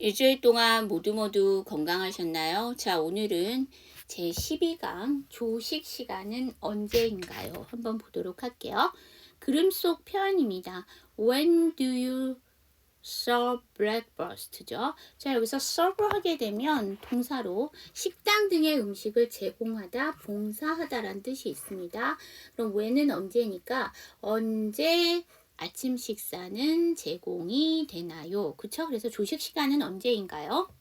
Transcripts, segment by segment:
일주일 동안 모두 건강하셨나요? 자, 오늘은 제 12강 조식 시간은 언제인가요? 한번 보도록 할게요. 그림 속 표현입니다. When do you serve breakfast죠? 자, 여기서 serve 하게 되면 동사로 식당 등의 음식을 제공하다, 봉사하다라는 뜻이 있습니다. 그럼 when은 언제니까 언제 아침 식사는 제공이 되나요? 그쵸? 그래서 조식 시간은 언제인가요?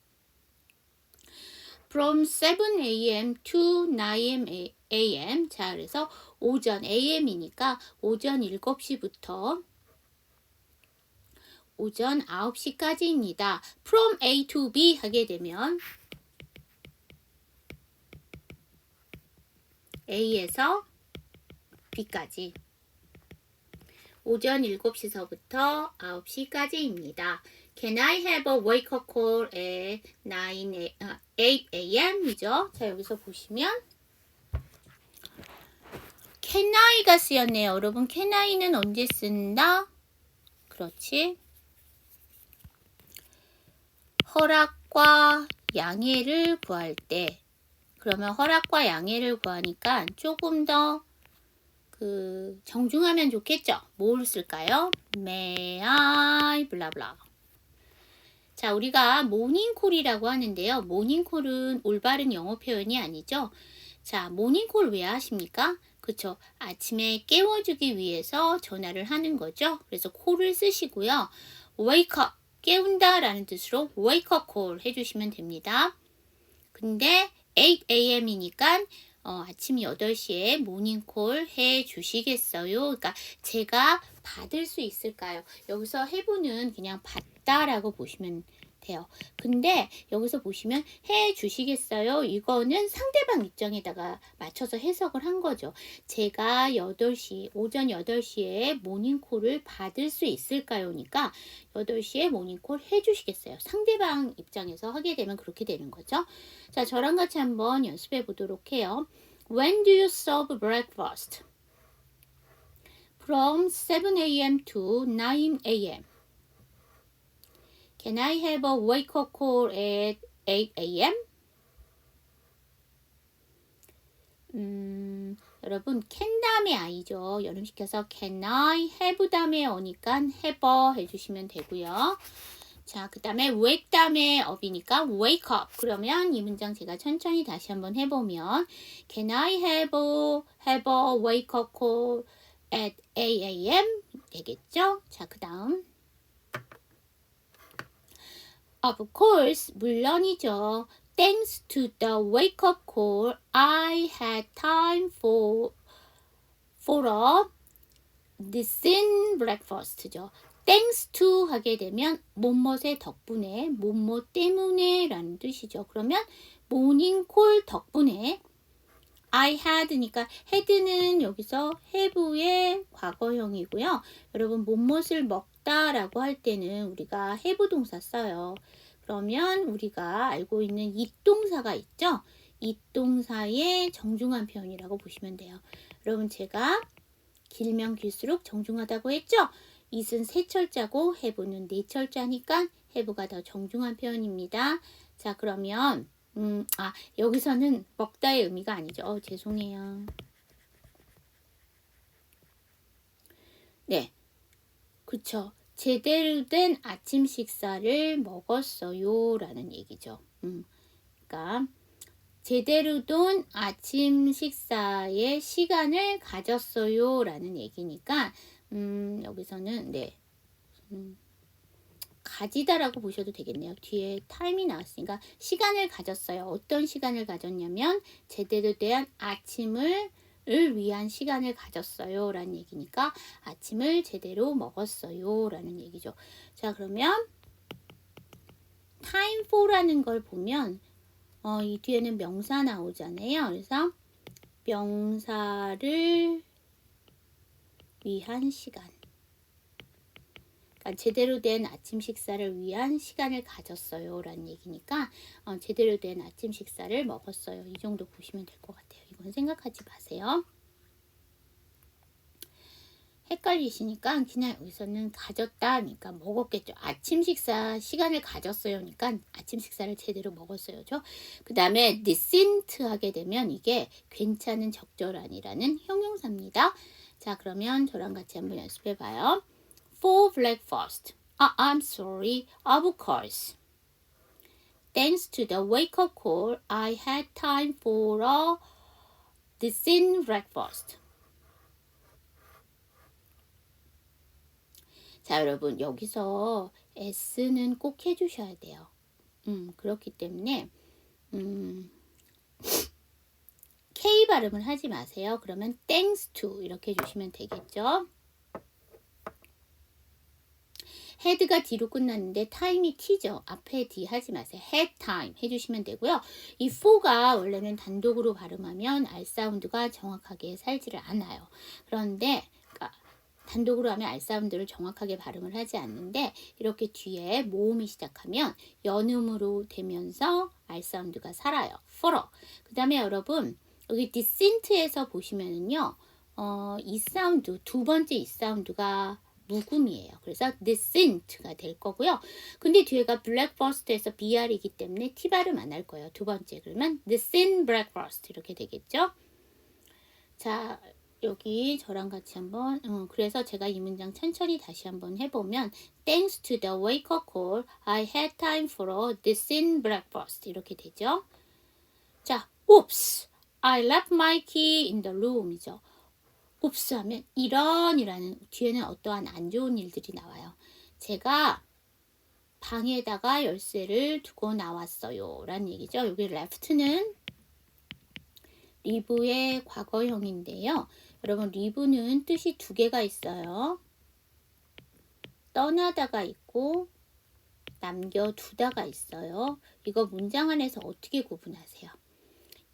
From 7 a.m. to 9 a.m. 자, 그래서 오전 a.m.이니까 오전 7시부터 오전 9시까지입니다. From A to B 하게 되면 A에서 B까지 오전 7시서부터 9시까지입니다. Can I have a wake-up call at 8 a.m. 이죠. 자, 여기서 보시면 Can I가 쓰였네요. 여러분, Can I는 언제 쓴다? 그렇지. 허락과 양해를 구할 때. 그러면 허락과 양해를 구하니까 조금 더 정중하면 좋겠죠? 뭘 쓸까요? May I 블라블라. 자, 우리가 모닝콜이라고 하는데요. 모닝콜은 올바른 영어 표현이 아니죠. 자, 모닝콜 왜 하십니까? 그쵸? 아침에 깨워주기 위해서 전화를 하는 거죠. 그래서 콜을 쓰시고요. wake up, 깨운다 라는 뜻으로 wake up call 해주시면 됩니다. 근데 8 a.m.이니까 아침 8시에 모닝콜 해 주시겠어요? 그러니까 제가 받을 수 있을까요? 여기서 해부는 그냥 받다라고 보시면 돼요. 근데 여기서 보시면 해 주시겠어요? 이거는 상대방 입장에다가 맞춰서 해석을 한 거죠. 제가 8시, 오전 8시에 모닝콜을 받을 수 있을까요?니까 8시에 모닝콜 해 주시겠어요? 상대방 입장에서 하게 되면 그렇게 되는 거죠. 자, 저랑 같이 한번 연습해 보도록 해요. When do you serve breakfast? From 7 a.m. to 9 a.m. Can I have a wake-up call at 8 a.m.? 여러분, can 다음에 I죠. 연음시켜서 can I have 다음에 어니까 have 해주시면 되고요. 자, 그 다음에 wake 다음에 up이니까 wake up. 그러면 이 문장 제가 천천히 다시 한번 해보면 Can I have a wake up call at 8 a.m. 되겠죠? 자, 그 다음 Of course, 물론이죠. Thanks to the wake-up call, I had time for a decent breakfast죠. Thanks to 하게 되면 뭐뭇의 덕분에, 뭐뭇 때문에 라는 뜻이죠. 그러면 모닝콜 덕분에 I had니까 had는 여기서 have의 과거형이고요. 여러분 뭐뭇을 먹다라고 할 때는 우리가 have 동사 써요. 그러면 우리가 알고 있는 it동사가 있죠. it동사의 정중한 표현이라고 보시면 돼요. 여러분 제가 길면 길수록 정중하다고 했죠. it은 세 철자고 have는 네 철자니까 have가 더 정중한 표현입니다. 자, 그러면 여기서는 먹다의 의미가 아니죠. 죄송해요. 네, 그쵸. 제대로 된 아침 식사를 먹었어요 라는 얘기죠. 그러니까 제대로 된 아침 식사의 시간을 가졌어요 라는 얘기니까 여기서는 네 가지다라고 보셔도 되겠네요. 뒤에 타임이 나왔으니까 시간을 가졌어요. 어떤 시간을 가졌냐면 제대로 된 아침을 위한 시간을 가졌어요 라는 얘기니까 아침을 제대로 먹었어요 라는 얘기죠. 자, 그러면 time for라는 걸 보면 이 뒤에는 명사 나오잖아요. 그래서 명사를 위한 시간, 제대로 된 아침 식사를 위한 시간을 가졌어요 라는 얘기니까 제대로 된 아침 식사를 먹었어요. 이 정도 보시면 될 것 같아요. 이건 생각하지 마세요. 헷갈리시니까 그냥 여기서는 가졌다 니까 먹었겠죠. 아침 식사 시간을 가졌어요 니까 아침 식사를 제대로 먹었어요죠. 그 다음에 decent 하게 되면 이게 괜찮은 적절한이라는 형용사입니다. 자, 그러면 저랑 같이 한번 연습해 봐요. For breakfast. I'm sorry. Of course. Thanks to the wake-up call, I had time for a decent breakfast. 자, 여러분 여기서 S는 꼭 해주셔야 돼요. 그렇기 때문에 K 발음을 하지 마세요. 그러면 thanks to 이렇게 해주시면 되겠죠. had가 D로 끝났는데 time이 T죠. 앞에 D 하지 마세요. had time 해주시면 되고요. 이 for가 원래는 단독으로 발음하면 R 사운드가 정확하게 살지를 않아요. 그런데 단독으로 하면 R 사운드를 정확하게 발음을 하지 않는데 이렇게 뒤에 모음이 시작하면 연음으로 되면서 R 사운드가 살아요. follow. 그 다음에 여러분 여기 decent에서 보시면은요. 이 사운드 두 번째 이 사운드가 묵음이에요. 그래서 decent가 될 거고요. 근데 뒤에가 breakfast에서 BR이기 때문에 T 발음 안 할 거예요. 두 번째 그러면 decent breakfast 이렇게 되겠죠. 자, 여기 저랑 같이 한번 그래서 제가 이 문장 천천히 다시 한번 해보면 Thanks to the wake-up call, I had time for a decent breakfast 이렇게 되죠. 자, oops, I left my key in the room 이죠. oops 하면 이런이라는 뒤에는 어떠한 안 좋은 일들이 나와요. 제가 방에다가 열쇠를 두고 나왔어요 라는 얘기죠. 여기 left는 리브의 과거형인데요. 여러분 리브는 뜻이 두 개가 있어요. 떠나다가 있고 남겨두다가 있어요. 이거 문장 안에서 어떻게 구분하세요?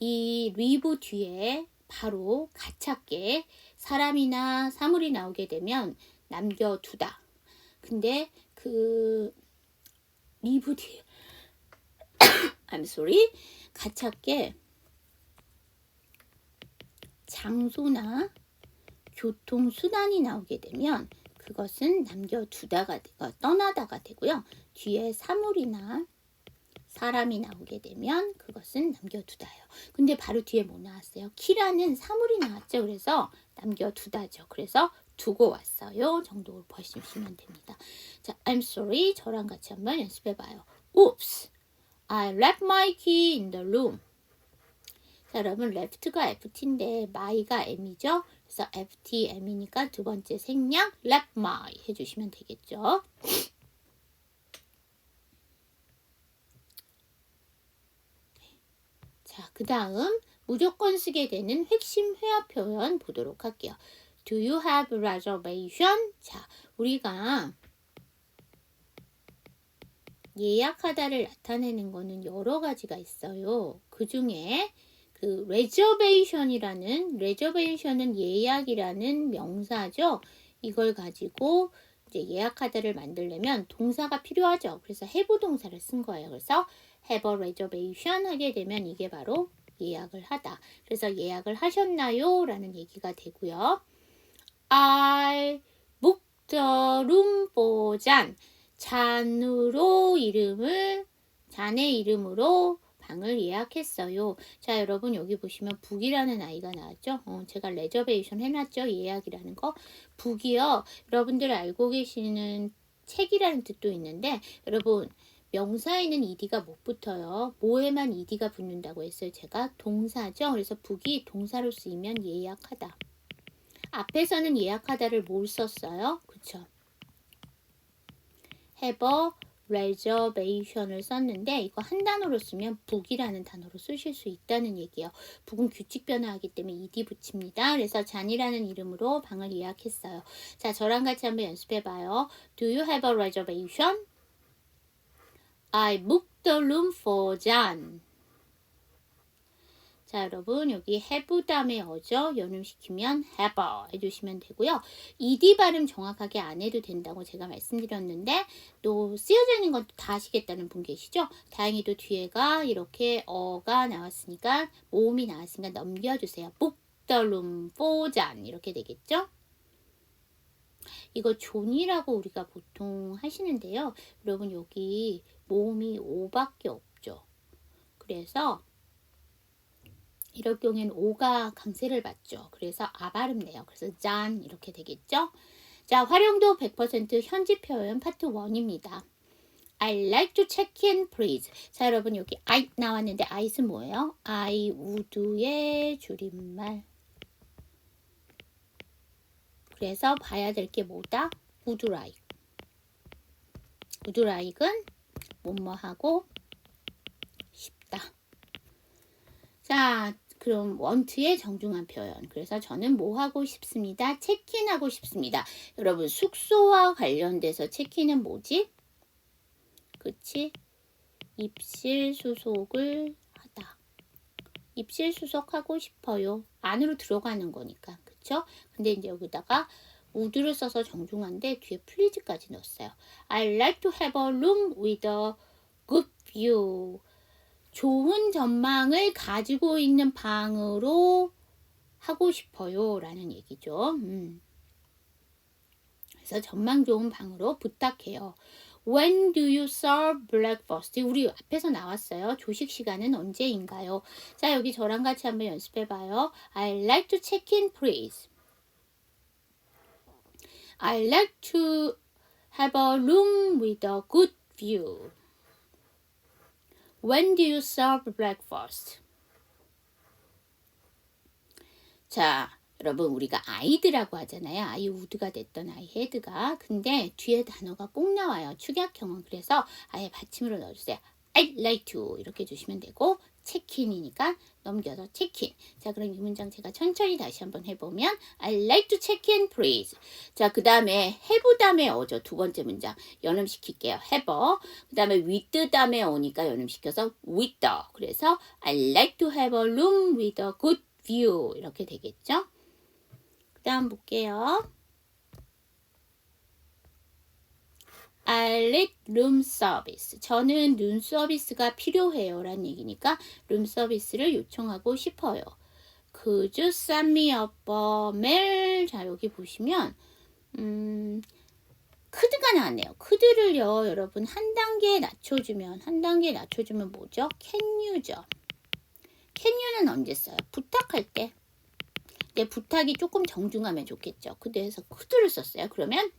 이 리브 뒤에 바로 가깝게 사람이나 사물이 나오게 되면 남겨두다. 근데 그 리브 뒤에 I'm sorry 가깝게 장소나 교통수단이 나오게 되면 그것은 남겨두다가 떠나다가 되고요. 뒤에 사물이나 사람이 나오게 되면 그것은 남겨두다예요. 근데 바로 뒤에 뭐 나왔어요? 키라는 사물이 나왔죠. 그래서 남겨두다죠. 그래서 두고 왔어요. 정도로 보시면 됩니다. 자, I'm sorry. 저랑 같이 한번 연습해봐요. Oops, I left my key in the room. 자, 여러분 left가 FT인데 my가 M이죠. 그래서 FT, M이니까 두 번째 생략 left my 해주시면 되겠죠. 자, 그 다음 무조건 쓰게 되는 핵심 회화 표현 보도록 할게요. Do you have reservation? 자, 우리가 예약하다를 나타내는 거는 여러 가지가 있어요. 그 중에 그 reservation은 예약이라는 명사죠. 이걸 가지고 이제 예약하다를 만들려면 동사가 필요하죠. 그래서 have 동사를 쓴 거예요. 그래서 have a reservation 하게 되면 이게 바로 예약을 하다. 그래서 예약을 하셨나요? 라는 얘기가 되고요. I booked the room for Jan. 잔으로 잔의 이름으로 방을 예약했어요. 자, 여러분 여기 보시면 북이라는 아이가 나왔죠. 제가 레저베이션 해놨죠. 예약이라는 거. 북이요. 여러분들 알고 계시는 책이라는 뜻도 있는데 여러분 명사에는 ed가 못 붙어요. 뭐에만 ed가 붙는다고 했어요. 제가 동사죠. 그래서 북이 동사로 쓰이면 예약하다. 앞에서는 예약하다를 뭘 썼어요? 그쵸? have a reservation을 썼는데 이거 한 단어로 쓰면 book이라는 단어로 쓰실 수 있다는 얘기예요. book은 규칙 변화하기 때문에 ed 붙입니다. 그래서 잔이라는 이름으로 방을 예약했어요. 자, 저랑 같이 한번 연습해봐요. Do you have a reservation? I booked the room for Jan. 자, 여러분 여기 have 다음에 어죠? 연음시키면 have 해주시면 되고요. ed 발음 정확하게 안 해도 된다고 제가 말씀드렸는데 또 쓰여져 있는 건 다 아시겠다는 분 계시죠? 다행히도 뒤에가 이렇게 어가 나왔으니까 모음이 나왔으니까 넘겨주세요. book the room for Jan 이렇게 되겠죠? 이거 존이라고 우리가 보통 하시는데요. 여러분 여기 모음이 오밖에 없죠. 그래서 이럴 경우에는 오가 강세를 받죠. 그래서 아 발음 내요. 그래서 잔 이렇게 되겠죠. 자, 활용도 100% 현지 표현 파트 1입니다. I like to check in, please. 자, 여러분 여기 I 나왔는데 I's 뭐예요? I would의 줄임말. 그래서 봐야 될 게 뭐다? would like. would like은 뭐뭐하고 싶다. 자, 그럼 want의 정중한 표현. 그래서 저는 뭐 하고 싶습니다? 체크인하고 싶습니다. 여러분 숙소와 관련돼서 체크인은 뭐지? 그치? 입실 수속을 하다. 입실 수속하고 싶어요. 안으로 들어가는 거니까. 그쵸? 근데 이제 여기다가 would를 써서 정중한데 뒤에 please까지 넣었어요. I like to have a room with a good view. 좋은 전망을 가지고 있는 방으로 하고 싶어요. 라는 얘기죠. 그래서 전망 좋은 방으로 부탁해요. When do you serve breakfast? 우리 앞에서 나왔어요. 조식 시간은 언제인가요? 자, 여기 저랑 같이 한번 연습해봐요. I like to check in, please. I like to have a room with a good view. When do you serve breakfast? 자, 여러분 우리가 아이드라고 하잖아요. 아이 우드가 됐던 아이 헤드가. 근데 뒤에 단어가 꼭 나와요. 축약형은. 그래서 아예 받침으로 넣어주세요. I'd like to 이렇게 주시면 되고 체크인이니까 넘겨서 체크인. 자, 그럼 이 문장 제가 천천히 다시 한번 해보면 I'd like to check in, please. 자, 그 다음에 have 다음에 어죠. 두 번째 문장 연음시킬게요. have. 그 다음에 with 다음에 오니까 연음시켜서 with. 그래서 I'd like to have a room with a good view 이렇게 되겠죠. 그 다음 볼게요. I need room service. 저는 룸 서비스가 필요해요 라는 얘기니까 룸 서비스를 요청하고 싶어요. Could you send me a mail? 자, 여기 보시면 could가 나왔네요. could를요 여러분 한 단계 낮춰주면 뭐죠? can you죠. can you는 언제 써요? 부탁할 때. 근데 부탁이 조금 정중하면 좋겠죠. 그래서 could를 썼어요. 그러면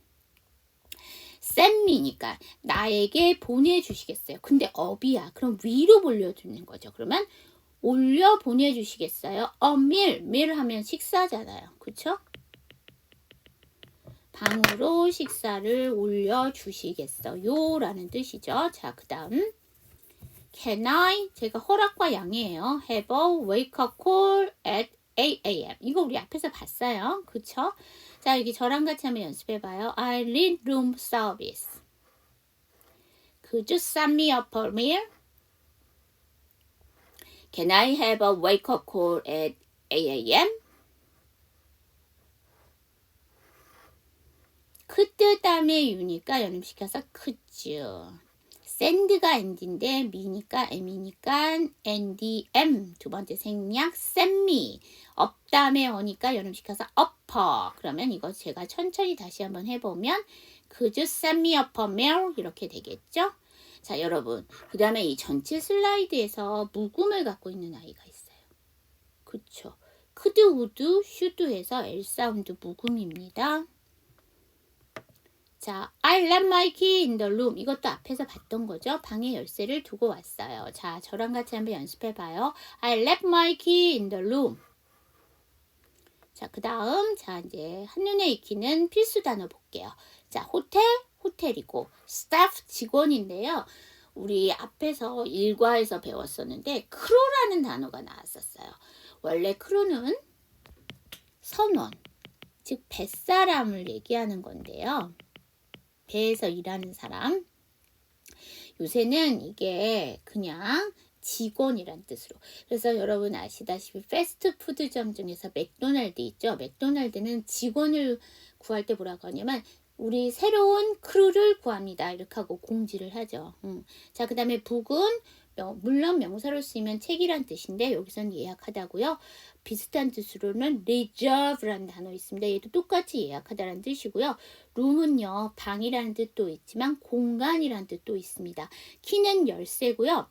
send me니까 나에게 보내주시겠어요. 근데 up이야. 그럼 위로 올려주는 거죠. 그러면 올려 보내주시겠어요? meal 하면 식사잖아요. 그쵸? 방으로 식사를 올려주시겠어요? 라는 뜻이죠. 자, 그 다음 Can I? 제가 허락과 양해예요. Have a wake-up call at 8 a.m. 이거 우리 앞에서 봤어요. 그쵸? 자, 여기 저랑 같이 한번 연습해봐요. I need room service. Could you send me up a meal? Can I have a wake-up call at 8 a.m.? could 다음에 you니까 연음시켜서 could you. send가 end인데 me니까 m이니까 ndm 두 번째 생략 send me. up 다음에 오니까 연음시켜서 upper. 그러면 이거 제가 천천히 다시 한번 해보면 could you send me up a mail? 이렇게 되겠죠? 자, 여러분 그 다음에 이 전체 슬라이드에서 묵음을 갖고 있는 아이가 있어요. 그쵸? could, would, should 해서 L 사운드 묵음입니다. 자, I left my key in the room. 이것도 앞에서 봤던 거죠. 방에 열쇠를 두고 왔어요. 자, 저랑 같이 한번 연습해봐요. I left my key in the room. 자, 그 다음 자 이제 한눈에 익히는 필수 단어 볼게요. 자, 호텔이고 staff 직원인데요. 우리 앞에서 일과에서 배웠었는데 크루라는 단어가 나왔었어요. 원래 크루는 선원, 즉 뱃사람을 얘기하는 건데요. 배에서 일하는 사람. 요새는 이게 그냥 직원이란 뜻으로. 그래서 여러분 아시다시피 패스트푸드점 중에서 맥도날드 있죠. 맥도날드는 직원을 구할 때 뭐라고 하냐면 우리 새로운 크루를 구합니다. 이렇게 하고 공지를 하죠. 자, 그 다음에 북은 물론 명사로 쓰이면 책이란 뜻인데 여기서는 예약하다고요. 비슷한 뜻으로는 reserve라는 단어 있습니다. 얘도 똑같이 예약하다라는 뜻이고요. room은요, 방이라는 뜻도 있지만 공간이라는 뜻도 있습니다. key는 열쇠고요.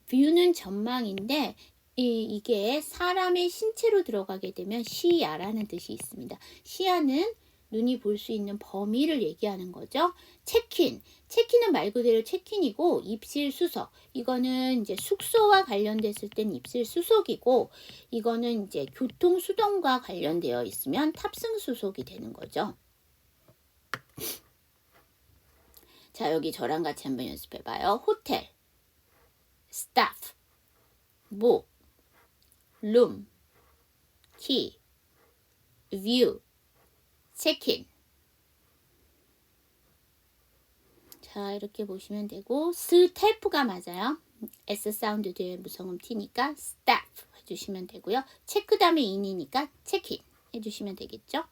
view는 전망인데 이게 사람의 신체로 들어가게 되면 시야라는 뜻이 있습니다. 시야는 눈이 볼 수 있는 범위를 얘기하는 거죠. 체크인. 체크인은 말 그대로 체크인이고 입실 수속. 이거는 이제 숙소와 관련됐을 땐 입실 수속이고 이거는 이제 교통 수동과 관련되어 있으면 탑승 수속이 되는 거죠. 자, 여기 저랑 같이 한번 연습해 봐요. 호텔, staff, book, room, key, view, 체크인. 자, 이렇게 보시면 되고 스태프가 맞아요. S 사운드 뒤에 무성음 T니까 staff 해주시면 되고요. 체크 다음에 in이니까 체크인 해주시면 되겠죠.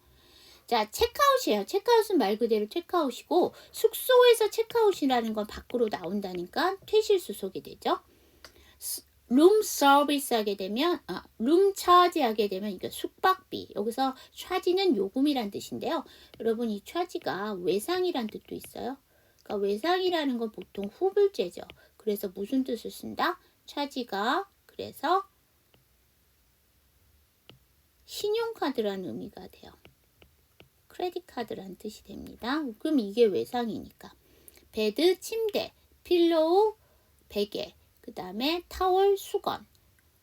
자, 체크아웃이에요. 체크아웃은 말 그대로 체크아웃이고 숙소에서 체크아웃이라는 건 밖으로 나온다니까 퇴실 수속이 되죠. 룸 서비스 하게 되면 룸 차지 하게 되면 이거 숙박비. 여기서 차지는 요금이란 뜻인데요. 여러분 이 차지가 외상이란 뜻도 있어요. 그러니까 외상이라는 건 보통 후불제죠. 그래서 무슨 뜻을 쓴다? 차지가 그래서 신용카드라는 의미가 돼요. 크레딧 카드라는 뜻이 됩니다. 그럼 이게 외상이니까. 베드, 침대, 필로우, 베개, 그 다음에 타월, 수건,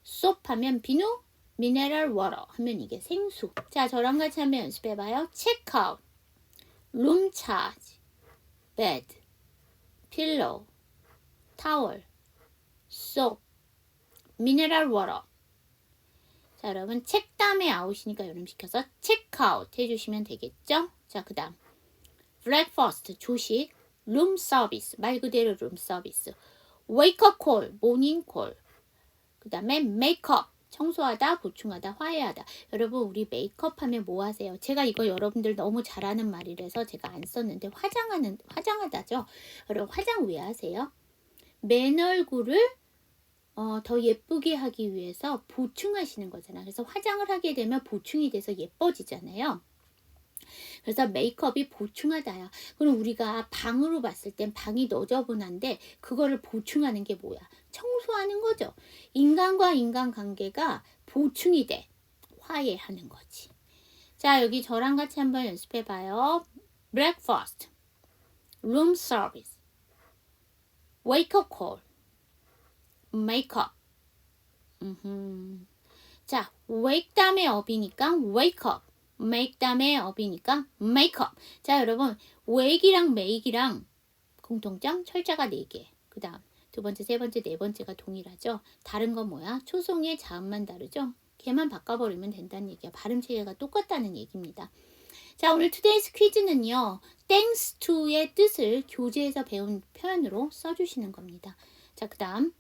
솝 하면 비누, 미네랄 워터 하면 이게 생수. 자, 저랑 같이 한번 연습해봐요. 체크아웃, 룸 차지, 베드, 필로우, 타월, 솝, 미네랄 워터. 자, 여러분 책 다음에 아웃이니까 여름시켜서 체크아웃 해주시면 되겠죠? 자, 그 다음 breakfast, 조식, 룸 서비스, 말 그대로 룸 서비스, wake up call, 모닝 콜, 그 다음에 메이크업, 청소하다, 보충하다, 화해하다. 여러분 우리 메이크업 하면 뭐 하세요? 제가 이거 여러분들 너무 잘하는 말이라서 제가 안 썼는데 화장하다죠. 여러분 화장 왜 하세요? 맨 얼굴을 더 예쁘게 하기 위해서 보충하시는 거잖아. 그래서 화장을 하게 되면 보충이 돼서 예뻐지잖아요. 그래서 메이크업이 보충하다야. 그럼 우리가 방으로 봤을 땐 방이 너저분한데 그거를 보충하는 게 뭐야? 청소하는 거죠. 인간과 인간 관계가 보충이 돼. 화해하는 거지. 자, 여기 저랑 같이 한번 연습해 봐요. breakfast, room service, wake up call, makeup. 자, wake 다음에 up이니까 wake up, make 다음에 up이니까 makeup. 자, 여러분 wake이랑 make이랑 공통점 철자가 4개. 그 다음 두 번째, 세 번째, 네 번째가 동일하죠. 다른 건 뭐야? 초성의 자음만 다르죠. 걔만 바꿔버리면 된다는 얘기야. 발음 체계가 똑같다는 얘기입니다. 자, 오늘 today's 퀴즈는요. thanks to의 뜻을 교재에서 배운 표현으로 써주시는 겁니다. 자, 그 다음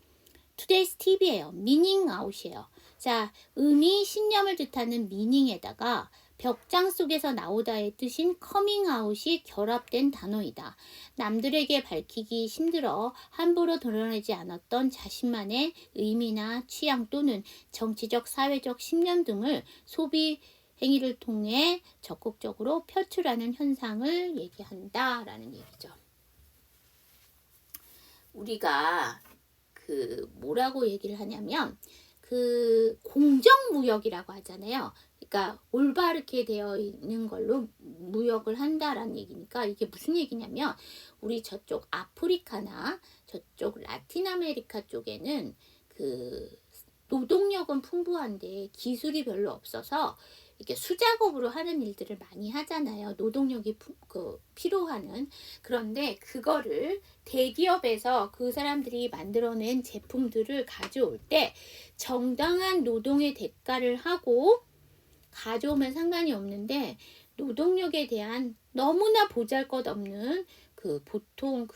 today's 팁이에요. meaning out이에요. 자, 의미, 신념을 뜻하는 meaning에다가 벽장 속에서 나오다의 뜻인 coming out이 결합된 단어이다. 남들에게 밝히기 힘들어 함부로 드러내지 않았던 자신만의 의미나 취향 또는 정치적, 사회적 신념 등을 소비 행위를 통해 적극적으로 표출하는 현상을 얘기한다라는 얘기죠. 우리가 뭐라고 얘기를 하냐면 공정무역이라고 하잖아요. 그러니까 올바르게 되어 있는 걸로 무역을 한다라는 얘기니까 이게 무슨 얘기냐면 우리 저쪽 아프리카나 저쪽 라틴 아메리카 쪽에는 노동력은 풍부한데 기술이 별로 없어서 이렇게 수작업으로 하는 일들을 많이 하잖아요. 노동력이 필요하는. 그런데 그거를 대기업에서 그 사람들이 만들어낸 제품들을 가져올 때 정당한 노동의 대가를 하고 가져오면 상관이 없는데 노동력에 대한 너무나 보잘것없는 보통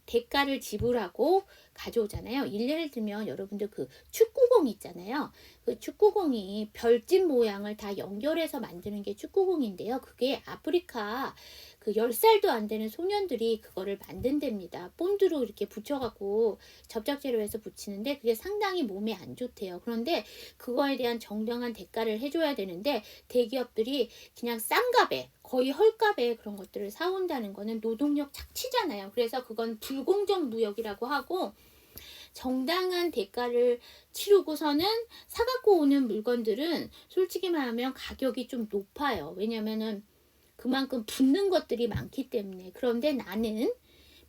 대가를 지불하고 가져오잖아요. 예를 들면 여러분들 축구공 축구공 있잖아요. 그 축구공이 별집 모양을 다 연결해서 만드는 게 축구공인데요. 그게 아프리카 그 10살도 안 되는 소년들이 그거를 만든답니다. 본드로 이렇게 붙여갖고 접착제로 해서 붙이는데 그게 상당히 몸에 안 좋대요. 그런데 그거에 대한 정당한 대가를 해줘야 되는데 대기업들이 그냥 싼 값에 거의 헐값에 그런 것들을 사온다는 거는 노동력 착취잖아요. 그래서 그건 불공정 무역이라고 하고 정당한 대가를 치르고서는 사갖고 오는 물건들은 솔직히 말하면 가격이 좀 높아요. 왜냐면은 그만큼 붙는 것들이 많기 때문에. 그런데 나는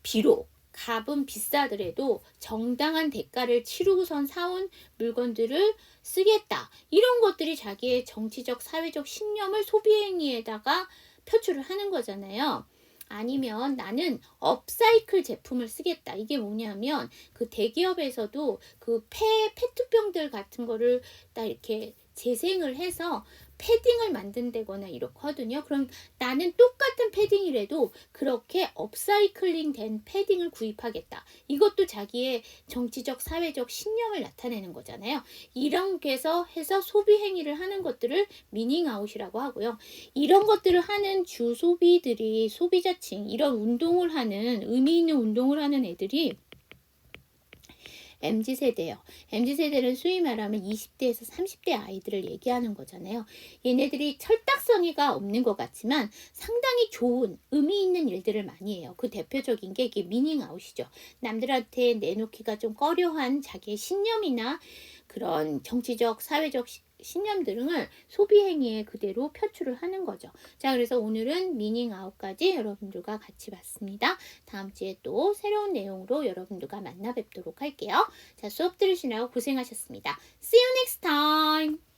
비록 값은 비싸더라도 정당한 대가를 치르고선 사온 물건들을 쓰겠다. 이런 것들이 자기의 정치적, 사회적 신념을 소비행위에다가 표출을 하는 거잖아요. 아니면 나는 업사이클 제품을 쓰겠다. 이게 뭐냐면 그 대기업에서도 그 페트병들 같은 거를 딱 이렇게 재생을 해서 패딩을 만든다거나 이렇거든요. 그럼 나는 똑같은 패딩이라도 그렇게 업사이클링 된 패딩을 구입하겠다. 이것도 자기의 정치적, 사회적 신념을 나타내는 거잖아요. 이런 게서 해서 소비 행위를 하는 것들을 미닝아웃이라고 하고요. 이런 것들을 하는 주소비들이 소비자층, 이런 운동을 하는 의미 있는 운동을 하는 애들이 MZ세대예요. MZ세대는 소위 말하면 20대에서 30대 아이들을 얘기하는 거잖아요. 얘네들이 철딱서니가 없는 것 같지만 상당히 좋은 의미 있는 일들을 많이 해요. 그 대표적인 게 이게 미닝아웃이죠. 남들한테 내놓기가 좀 꺼려한 자기의 신념이나 그런 정치적, 사회적 신념 등을 소비 행위에 그대로 표출을 하는 거죠. 자, 그래서 오늘은 미닝아웃까지 여러분들과 같이 봤습니다. 다음 주에 또 새로운 내용으로 여러분들과 만나 뵙도록 할게요. 자, 수업 들으시느라고 고생하셨습니다. See you next time!